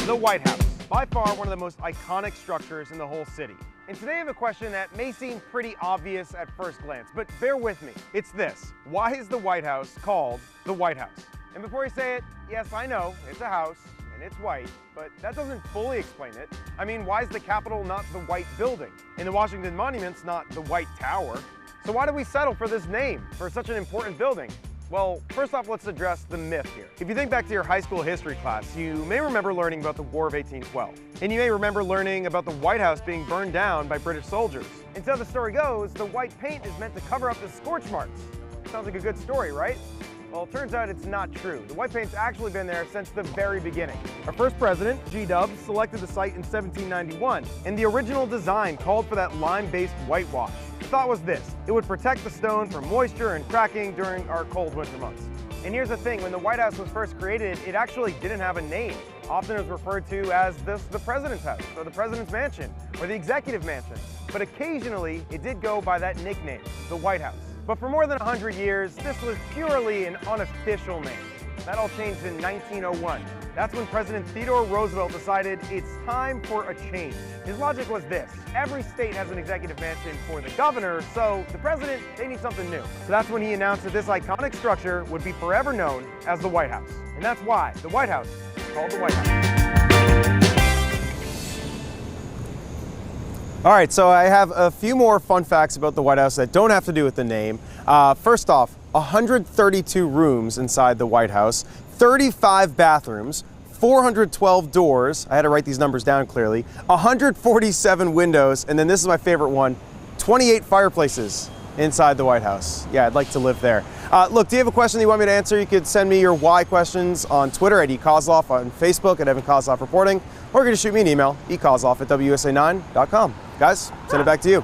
The White House, by far one of the most iconic structures in the whole city. And today I have a question that may seem pretty obvious at first glance, but bear with me. It's this: why is the White House called the White House? And before I say it, yes, I know, it's a house, and it's white, but that doesn't fully explain it. I mean, why is the Capitol not the White Building? And the Washington Monument's not the White Tower? So why did we settle for this name for such an important building? Well, first off, let's address the myth here. If you think back to your high school history class, you may remember learning about the War of 1812. And you may remember learning about the White House being burned down by British soldiers. And so the story goes, the white paint is meant to cover up the scorch marks. Sounds like a good story, right? Well, it turns out it's not true. The white paint's actually been there since the very beginning. Our first president, G-Dub, selected the site in 1791, and the original design called for that lime-based whitewash. The thought was this: it would protect the stone from moisture and cracking during our cold winter months. And here's the thing, when the White House was first created, it actually didn't have a name. Often it was referred to as the President's House, or the President's Mansion, or the Executive Mansion. But occasionally, it did go by that nickname, the White House. But for more than 100 years, this was purely an unofficial name. That all changed in 1901. That's when President Theodore Roosevelt decided it's time for a change. His logic was this: every state has an executive mansion for the governor, so the president, they need something new. So that's when he announced that this iconic structure would be forever known as the White House. And that's why the White House is called the White House. All right, so I have a few more fun facts about the White House that don't have to do with the name. First off, 132 rooms inside the White House, 35 bathrooms, 412 doors, I had to write these numbers down clearly, 147 windows, and then this is my favorite one, 28 fireplaces inside the White House. Yeah, I'd like to live there. Look, do you have a question that you want me to answer? You could send me your why questions on Twitter at @Koslof, on Facebook at Evan Koslof Reporting, or you can just shoot me an email, ekoslof@wsa9.com. Guys, send it back to you.